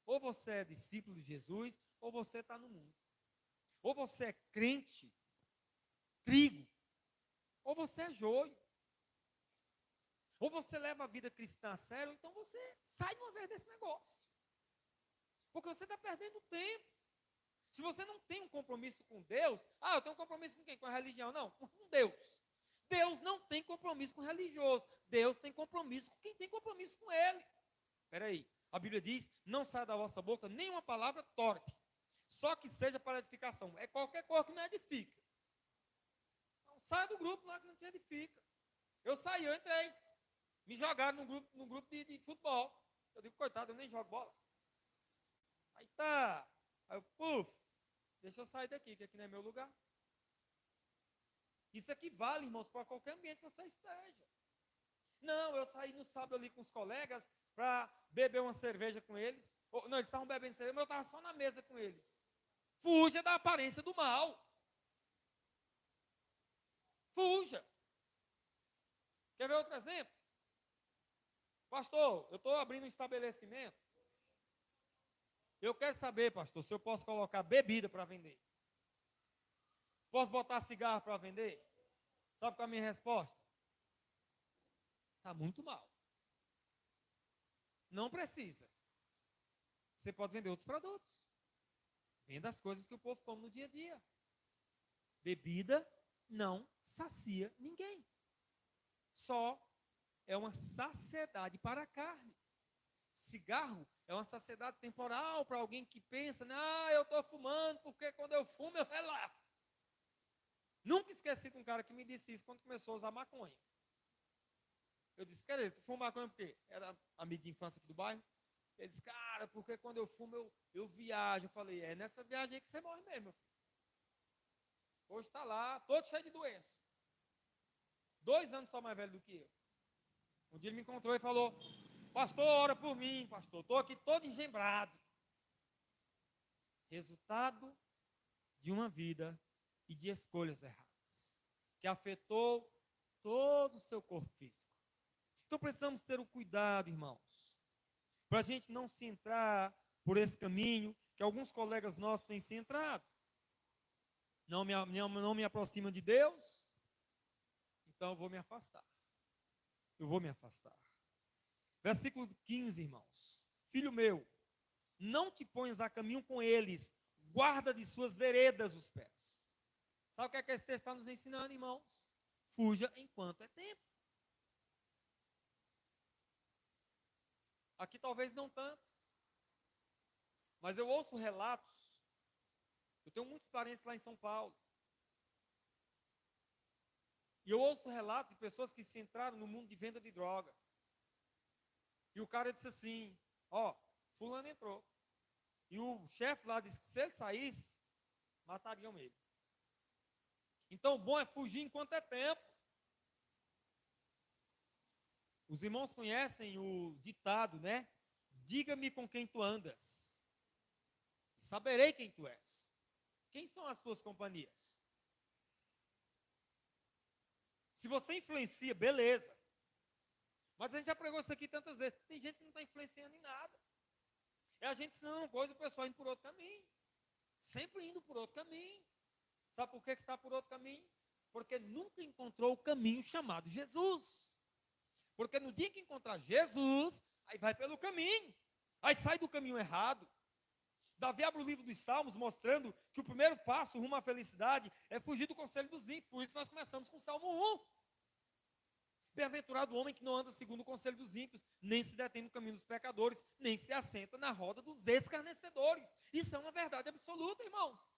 A: Ou você é discípulo de Jesus, ou você está no mundo. Ou você é crente, trigo, ou você é joio. Ou você leva a vida cristã a sério, ou então você sai de uma vez desse negócio. Porque você está perdendo tempo. Se você não tem um compromisso com Deus, eu tenho um compromisso com quem? Com a religião? Não, com Deus. Deus não tem compromisso com o religioso. Deus tem compromisso com quem tem compromisso com Ele. Espera aí. A Bíblia diz, não saia da vossa boca nenhuma palavra torpe. Só que seja para edificação. É qualquer coisa que não edifica. Então, saia do grupo lá que não te edifica. Eu saí, eu entrei. Me jogaram no grupo de futebol. Eu digo, coitado, eu nem jogo bola. Aí tá. Aí eu, deixa eu sair daqui, que aqui não é meu lugar. Isso aqui vale, irmãos, para qualquer ambiente que você esteja. Não, eu saí no sábado ali com os colegas para beber uma cerveja com eles. Não, eles estavam bebendo cerveja, mas eu estava só na mesa com eles. Fuja da aparência do mal. Fuja. Quer ver outro exemplo? Pastor, eu estou abrindo um estabelecimento. Eu quero saber, pastor, se eu posso colocar bebida para vender. Posso botar cigarro para vender? Sabe qual é a minha resposta? Está muito mal. Não precisa. Você pode vender outros produtos. Venda as coisas que o povo come no dia a dia. Bebida não sacia ninguém. Só é uma saciedade para a carne. Cigarro é uma saciedade temporal para alguém que pensa, eu estou fumando porque quando eu fumo eu relaxo. Nunca esqueci de um cara que me disse isso quando começou a usar maconha. Eu disse, cara, tu fuma maconha por quê? Era amigo de infância aqui do bairro. Ele disse, cara, porque quando eu fumo eu viajo. Eu falei, é nessa viagem aí que você morre mesmo, meu filho. Hoje está lá, todo cheio de doença. 2 anos só mais velho do que eu. Um dia ele me encontrou e falou, pastor, ora por mim, pastor. Estou aqui todo engembrado. Resultado de uma vida e de escolhas erradas, que afetou todo o seu corpo físico. Então precisamos ter o cuidado, irmãos, para a gente não se entrar por esse caminho que alguns colegas nossos têm se entrado. Não me aproximam de Deus, então eu vou me afastar. Eu vou me afastar. Versículo 15, irmãos. Filho meu, não te ponhas a caminho com eles, guarda de suas veredas os pés. Sabe o que é que esse texto está nos ensinando, irmãos? Fuja enquanto é tempo. Aqui talvez não tanto, mas eu ouço relatos. Eu tenho muitos parentes lá em São Paulo. E eu ouço relatos de pessoas que se entraram no mundo de venda de droga. E o cara disse assim, fulano entrou. E o chefe lá disse que se ele saísse, matariam ele. Então o bom é fugir enquanto é tempo. Os irmãos conhecem o ditado, né? Diga-me com quem tu andas, e saberei quem tu és. Quem são as tuas companhias? Se você influencia, beleza. Mas a gente já pregou isso aqui tantas vezes. Tem gente que não está influenciando em nada. É a gente ensinando uma coisa e o pessoal indo por outro caminho. Sempre indo por outro caminho. Sabe por que está por outro caminho? Porque nunca encontrou o caminho chamado Jesus. Porque no dia que encontrar Jesus, aí vai pelo caminho. Aí sai do caminho errado. Davi abre o livro dos Salmos mostrando que o primeiro passo rumo à felicidade é fugir do conselho dos ímpios. Por isso nós começamos com o Salmo 1. Bem-aventurado o homem que não anda segundo o conselho dos ímpios, nem se detém no caminho dos pecadores, nem se assenta na roda dos escarnecedores. Isso é uma verdade absoluta, irmãos.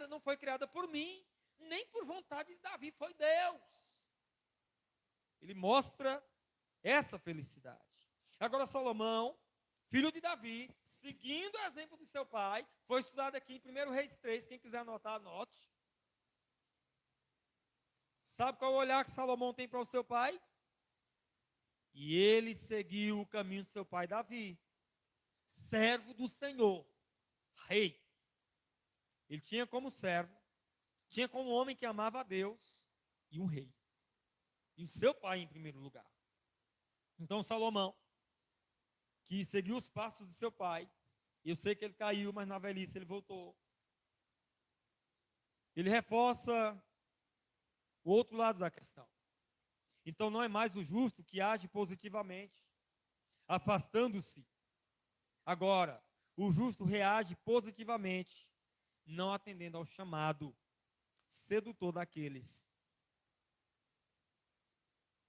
A: Não foi criada por mim, nem por vontade de Davi, foi Deus. Ele mostra essa felicidade. Agora Salomão, filho de Davi, seguindo o exemplo de seu pai, foi estudado aqui em 1 Reis 3, quem quiser anotar, anote. Sabe qual é o olhar que Salomão tem para o seu pai? E ele seguiu o caminho de seu pai Davi, servo do Senhor, rei. Ele tinha como servo, tinha como homem que amava a Deus e um rei. E o seu pai em primeiro lugar. Então Salomão, que seguiu os passos de seu pai, eu sei que ele caiu, mas na velhice ele voltou. Ele reforça o outro lado da questão. Então não é mais o justo que age positivamente, afastando-se. Agora, o justo reage positivamente, não atendendo ao chamado sedutor daqueles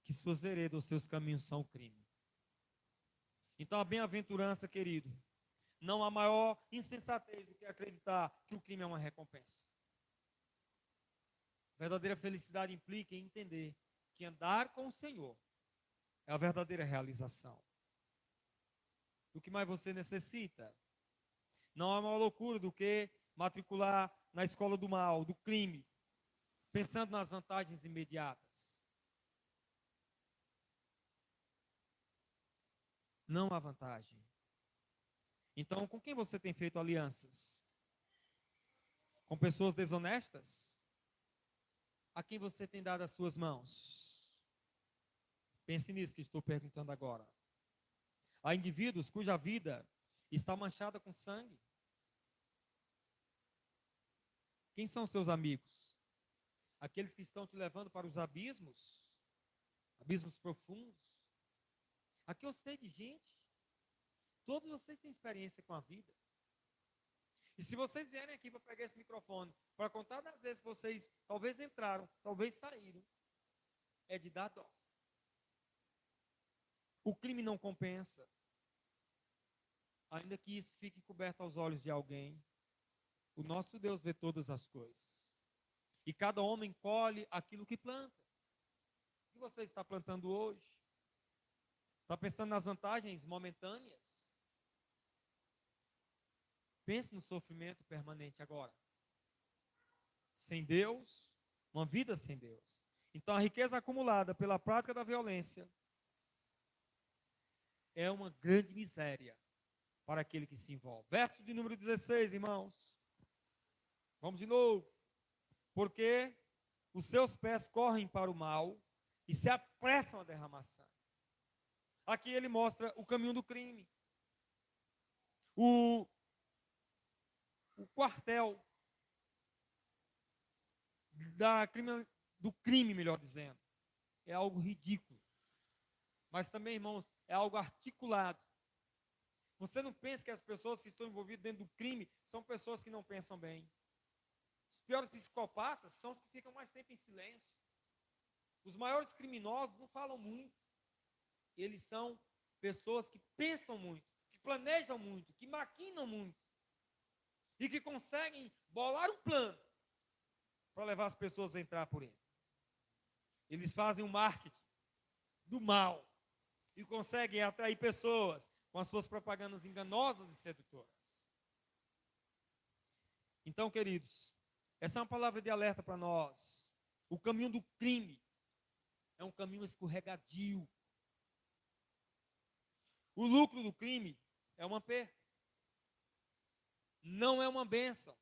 A: que suas veredas, seus caminhos são o crime. Então a bem-aventurança, querido, não há maior insensatez do que acreditar que o crime é uma recompensa. Verdadeira felicidade implica em entender que andar com o Senhor é a verdadeira realização. O que mais você necessita? Não há maior loucura do que matricular na escola do mal, do crime, pensando nas vantagens imediatas. Não há vantagem. Então, com quem você tem feito alianças? Com pessoas desonestas? A quem você tem dado as suas mãos? Pense nisso que estou perguntando agora. Há indivíduos cuja vida está manchada com sangue. Quem são seus amigos? Aqueles que estão te levando para os abismos? Abismos profundos? Aqui eu sei de gente. Todos vocês têm experiência com a vida. E se vocês vierem aqui para pegar esse microfone, para contar das vezes que vocês talvez entraram, talvez saíram, é de dar dó. O crime não compensa. Ainda que isso fique coberto aos olhos de alguém, o nosso Deus vê todas as coisas. E cada homem colhe aquilo que planta. O que você está plantando hoje? Está pensando nas vantagens momentâneas? Pense no sofrimento permanente agora. Sem Deus, uma vida sem Deus. Então a riqueza acumulada pela prática da violência é uma grande miséria para aquele que se envolve. Verso de número 16, irmãos. Vamos de novo. Porque os seus pés correm para o mal e se apressam a derramar sangue. Aqui ele mostra o caminho do crime. O quartel do crime, melhor dizendo, é algo ridículo. Mas também, irmãos, é algo articulado. Você não pensa que as pessoas que estão envolvidas dentro do crime são pessoas que não pensam bem. Os piores psicopatas são os que ficam mais tempo em silêncio. Os maiores criminosos não falam muito. Eles são pessoas que pensam muito, que planejam muito, que maquinam muito. E que conseguem bolar um plano para levar as pessoas a entrar por ele. Eles fazem o marketing do mal e conseguem atrair pessoas com as suas propagandas enganosas e sedutoras. Então, queridos, essa é uma palavra de alerta para nós. O caminho do crime é um caminho escorregadio. O lucro do crime é uma perda. Não é uma bênção,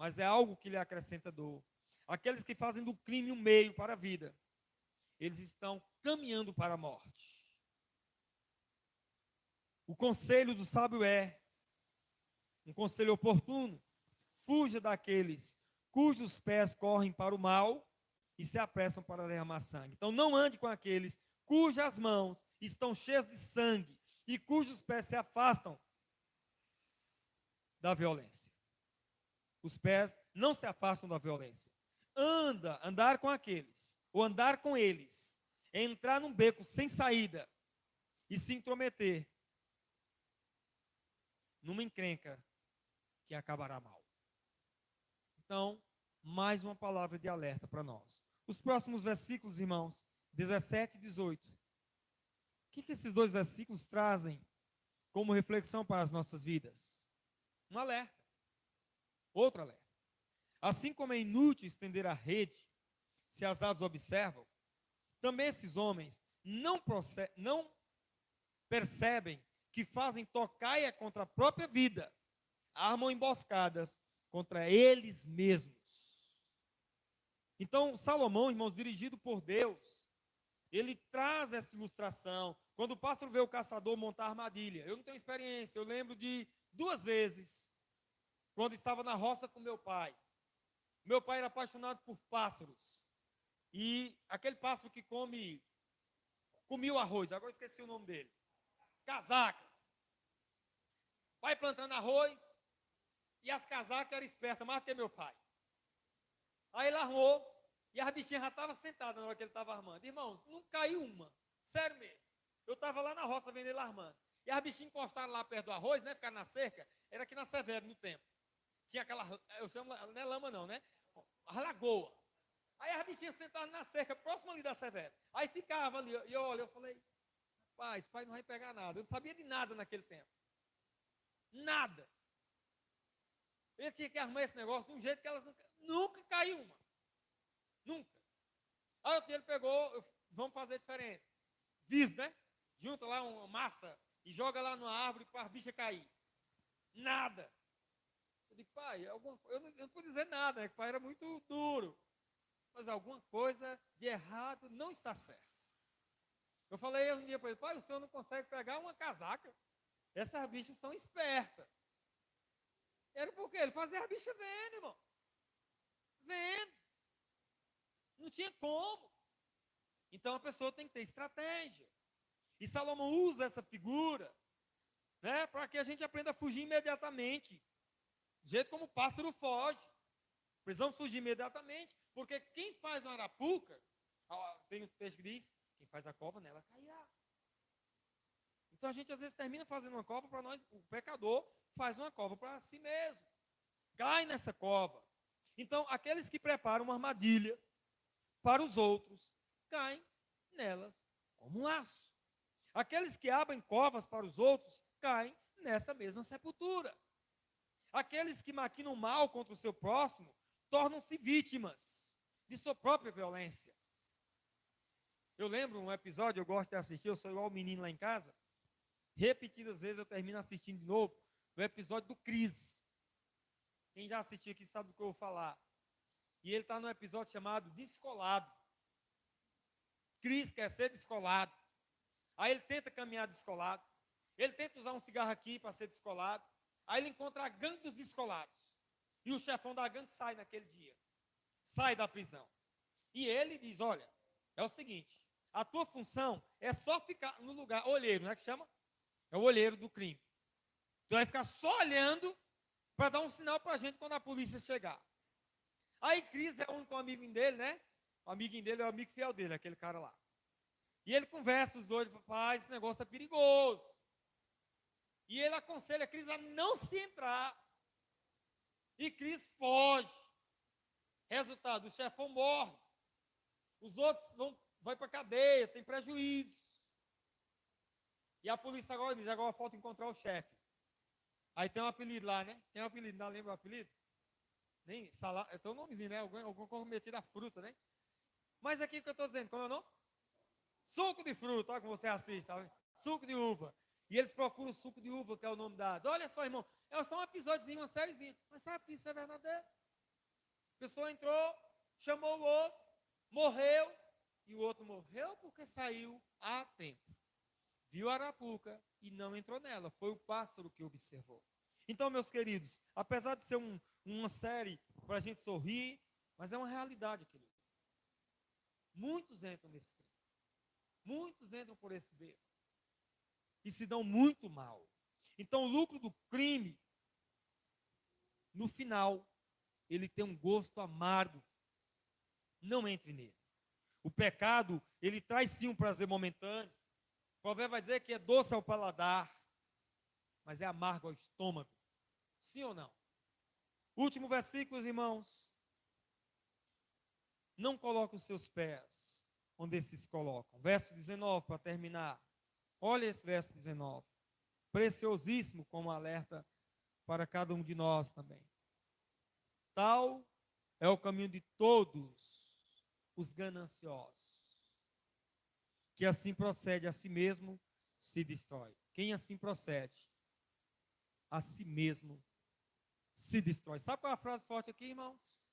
A: mas é algo que lhe acrescenta dor. Aqueles que fazem do crime um meio para a vida, eles estão caminhando para a morte. O conselho do sábio é um conselho oportuno: fuja daqueles cujos pés correm para o mal e se apressam para derramar sangue. Então não ande com aqueles cujas mãos estão cheias de sangue e cujos pés se afastam da violência. Os pés não se afastam da violência. Andar com aqueles, ou andar com eles, é entrar num beco sem saída e se intrometer numa encrenca que acabará mal. Então, mais uma palavra de alerta para nós. Os próximos versículos, irmãos, 17 e 18. O que esses dois versículos trazem como reflexão para as nossas vidas? Um alerta. Outro alerta. Assim como é inútil estender a rede, se as aves observam, também esses homens não percebem que fazem tocaia contra a própria vida, armam emboscadas contra eles mesmos. Então, Salomão, irmãos, dirigido por Deus, ele traz essa ilustração. Quando o pássaro vê o caçador montar armadilha, eu não tenho experiência, eu lembro de 2 vezes, quando estava na roça com meu pai. Meu pai era apaixonado por pássaros. E aquele pássaro que comia o arroz, agora eu esqueci o nome dele. Casaca. Pai plantando arroz, e as casacas eram espertas, mais do que meu pai. Aí ele armou, e as bichinhas já estavam sentadas na hora que ele estava armando. Irmãos, não caiu uma. Sério mesmo. Eu estava lá na roça vendo ele armando. E as bichinhas encostaram lá perto do arroz, né? Ficaram na cerca. Era aqui na Severo, no tempo. Tinha aquela, eu chamo, não é lama não, né? A lagoa. Aí as bichinhas sentaram na cerca, próximo ali da Severo. Aí ficava ali, e eu falei, pai não vai pegar nada. Eu não sabia de nada naquele tempo. Nada. Ele tinha que armar esse negócio de um jeito que elas nunca caiu uma. Nunca. Aí ele pegou, vamos fazer diferente. Viso, né? Junta lá uma massa e joga lá numa árvore para as bichas cair. Nada. Eu digo, pai, eu não pude dizer nada, né? Que o pai era muito duro. Mas alguma coisa de errado não está certo. Eu falei um dia para ele, pai, o senhor não consegue pegar uma casaca? Essas bichas são espertas. Era porque ele fazia as bichas vendo, irmão. Vendo. Não tinha como. Então a pessoa tem que ter estratégia. E Salomão usa essa figura, né, para que a gente aprenda a fugir imediatamente. Do jeito como o pássaro foge. Precisamos fugir imediatamente, porque quem faz uma arapuca, tem um texto que diz, quem faz a cova nela cairá. Então a gente às vezes termina fazendo uma cova para nós, o pecador faz uma cova para si mesmo. Cai nessa cova. Então aqueles que preparam uma armadilha para os outros, caem nelas como um laço. Aqueles que abrem covas para os outros, caem nessa mesma sepultura. Aqueles que maquinam mal contra o seu próximo, tornam-se vítimas de sua própria violência. Eu lembro um episódio, eu gosto de assistir, eu sou igual o menino lá em casa, repetidas vezes eu termino assistindo de novo, o episódio do Cris. Quem já assistiu aqui sabe do que eu vou falar. E ele está no episódio chamado Descolado. Cris quer ser descolado. Aí ele tenta caminhar descolado. Ele tenta usar um cigarro aqui para ser descolado. Aí ele encontra a gangue dos descolados. E o chefão da gangue sai naquele dia. Sai da prisão. E ele diz, olha, é o seguinte, a tua função é só ficar no lugar, olheiro, não é que chama? É o olheiro do crime. Tu vai ficar só olhando para dar um sinal para a gente quando a polícia chegar. Aí Cris é o único amiguinho dele, né? O amiguinho dele é o amigo fiel dele, aquele cara lá. E ele conversa os dois, pai, esse negócio é perigoso. E ele aconselha a Cris a não se entrar. E Cris foge. Resultado, o chefão morre. Os outros vão para a cadeia, tem prejuízos. E a polícia agora diz, agora falta encontrar o chefe. Aí tem um apelido lá, né? Tem um apelido, não lembra o apelido? Nem salada, tem um nomezinho, né? Alguma coisa metida a fruta, né? Mas aqui o que eu estou dizendo, como é o nome? Suco de fruta, olha como você assiste, tá? Suco de uva. E eles procuram o suco de uva, que é o nome dado. Olha só, irmão, é só um episódiozinho, uma sériezinha. Mas sabe que isso é verdadeiro? pessoa entrou, chamou o outro, morreu, e o outro morreu porque saiu a tempo. Viu a arapuca e não entrou nela. Foi o pássaro que observou. Então, meus queridos, apesar de ser uma série para a gente sorrir, mas é uma realidade, querido. Muitos entram nesse crime. Muitos entram por esse beco. E se dão muito mal. Então, o lucro do crime, no final, ele tem um gosto amargo. Não entre nele. O pecado, ele traz sim um prazer momentâneo. O provérbio vai dizer que é doce ao paladar, mas é amargo ao estômago. Sim ou não? Último versículo, irmãos. Não coloque os seus pés onde esses colocam. Verso 19, para terminar. Olha esse verso 19. Preciosíssimo como alerta para cada um de nós também. Tal é o caminho de todos os gananciosos, que assim procede a si mesmo, se destrói. Quem assim procede, a si mesmo se destrói. Sabe qual é a frase forte aqui, irmãos?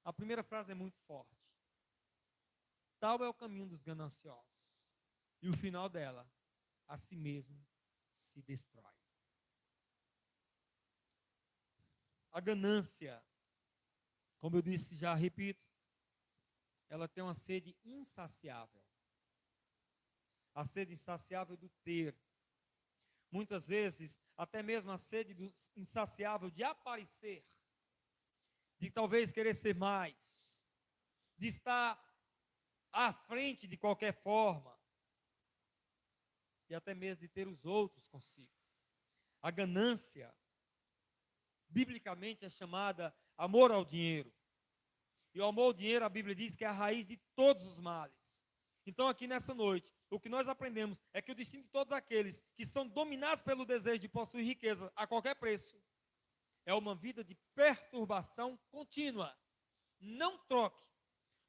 A: A primeira frase é muito forte. Tal é o caminho dos gananciosos. E o final dela, a si mesmo se destrói. A ganância, como eu disse, já repito, ela tem uma sede insaciável. A sede insaciável do ter. Muitas vezes, até mesmo a sede insaciável de aparecer, de talvez querer ser mais, de estar à frente de qualquer forma, e até mesmo de ter os outros consigo. A ganância, biblicamente, é chamada amor ao dinheiro. E o amor ao dinheiro, a Bíblia diz que é a raiz de todos os males. Então, aqui nessa noite, o que nós aprendemos é que o destino de todos aqueles que são dominados pelo desejo de possuir riqueza a qualquer preço é uma vida de perturbação contínua. Não troque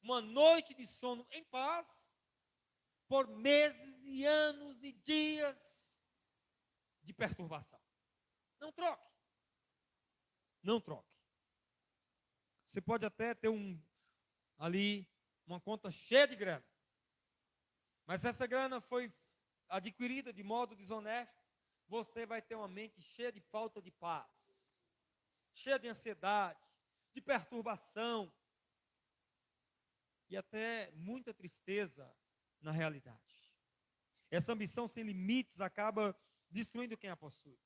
A: uma noite de sono em paz por meses e anos e dias de perturbação. Não troque. Não troque. Você pode até ter ali uma conta cheia de grana. Mas se essa grana foi adquirida de modo desonesto, você vai ter uma mente cheia de falta de paz, cheia de ansiedade, de perturbação e até muita tristeza na realidade. Essa ambição sem limites acaba destruindo quem a possui.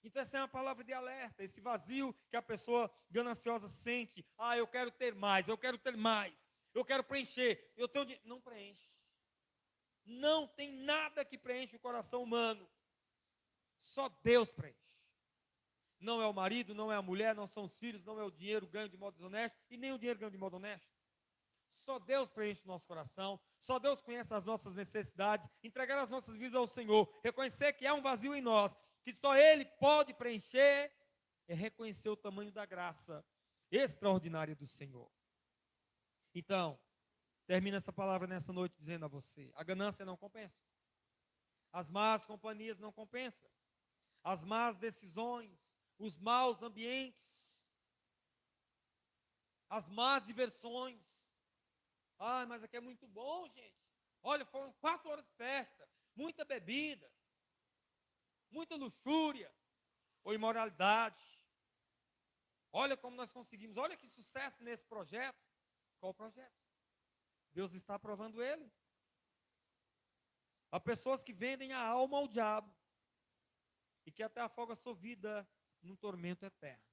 A: Então essa é uma palavra de alerta, esse vazio que a pessoa gananciosa sente. Ah, eu quero ter mais, eu quero ter mais, eu quero preencher, eu tenho não preenche. Não tem nada que preenche o coração humano. Só Deus preenche. Não é o marido, não é a mulher, não são os filhos, não é o dinheiro ganho de modo desonesto e nem o dinheiro ganho de modo honesto. Só Deus preenche o nosso coração, só Deus conhece as nossas necessidades, entregar as nossas vidas ao Senhor, reconhecer que há um vazio em nós, que só Ele pode preencher, é reconhecer o tamanho da graça extraordinária do Senhor. Então, termina essa palavra nessa noite dizendo a você, a ganância não compensa, as más companhias não compensam, as más decisões, os maus ambientes, as más diversões. Ah, mas aqui é muito bom, gente. Olha, foram 4 horas de festa, muita bebida, muita luxúria ou imoralidade. Olha como nós conseguimos, olha que sucesso nesse projeto. Qual projeto? Deus está aprovando ele. Há pessoas que vendem a alma ao diabo e que até afogam a sua vida num tormento eterno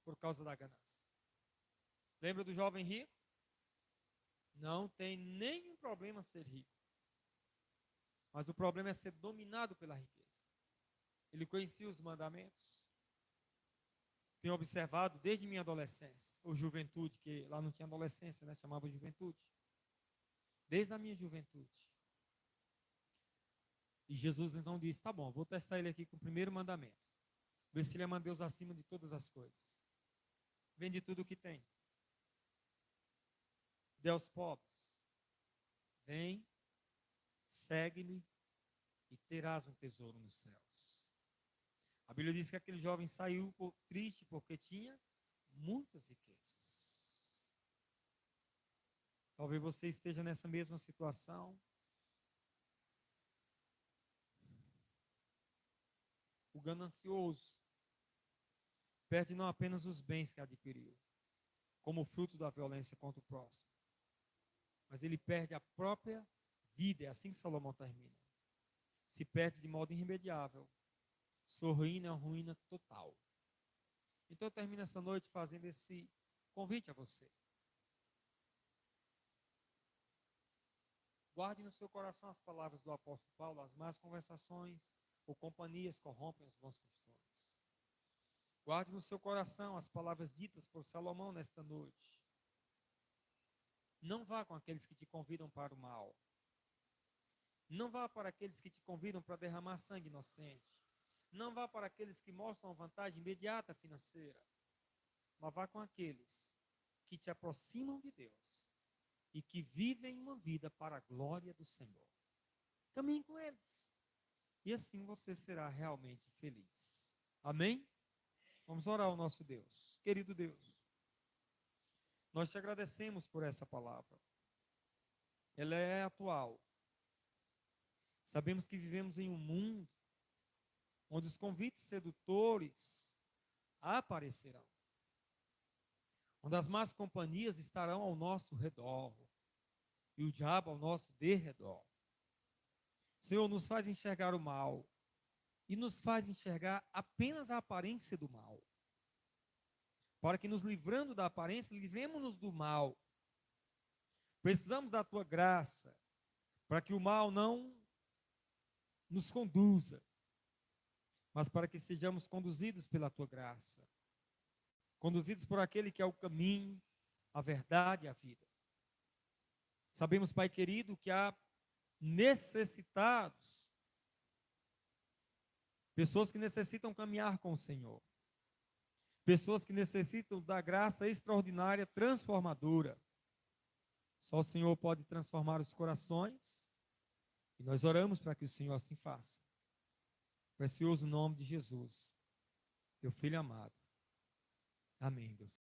A: por causa da ganância. Lembra do jovem rico? Não tem nenhum problema ser rico. Mas o problema é ser dominado pela riqueza. Ele conhecia os mandamentos. Tenho observado desde minha adolescência, ou juventude, que lá não tinha adolescência, né? Chamava juventude. Desde a minha juventude. E Jesus então disse, tá bom, vou testar ele aqui com o primeiro mandamento. Ver se ele ama Deus acima de todas as coisas. Vende tudo o que tem. Dê aos pobres. Vem, segue-me e terás um tesouro nos céus. A Bíblia diz que aquele jovem saiu triste porque tinha muitas riquezas. Talvez você esteja nessa mesma situação. O ganancioso perde não apenas os bens que adquiriu, como fruto da violência contra o próximo, mas ele perde a própria vida. É assim que Salomão termina. Se perde de modo irremediável. Sua ruína é uma ruína total. Então eu termino essa noite fazendo esse convite a você. Guarde no seu coração as palavras do apóstolo Paulo: as más conversações ou companhias corrompem os bons costumes. Guarde no seu coração as palavras ditas por Salomão nesta noite. Não vá com aqueles que te convidam para o mal. Não vá para aqueles que te convidam para derramar sangue inocente. Não vá para aqueles que mostram vantagem imediata financeira. Mas vá com aqueles que te aproximam de Deus e que vivem uma vida para a glória do Senhor. Caminhe com eles. E assim você será realmente feliz. Amém? Vamos orar ao nosso Deus. Querido Deus, nós te agradecemos por essa palavra. Ela é atual. Sabemos que vivemos em um mundo onde os convites sedutores aparecerão, onde as más companhias estarão ao nosso redor e o diabo ao nosso derredor. Senhor, nos faz enxergar o mal e nos faz enxergar apenas a aparência do mal, para que nos livrando da aparência, livremos-nos do mal. Precisamos da tua graça para que o mal não nos conduza, mas para que sejamos conduzidos pela tua graça, conduzidos por aquele que é o caminho, a verdade e a vida. Sabemos, Pai querido, que há necessitados, pessoas que necessitam caminhar com o Senhor, pessoas que necessitam da graça extraordinária, transformadora. Só o Senhor pode transformar os corações, e nós oramos para que o Senhor assim faça. Precioso nome de Jesus, teu Filho amado. Amém, Deus.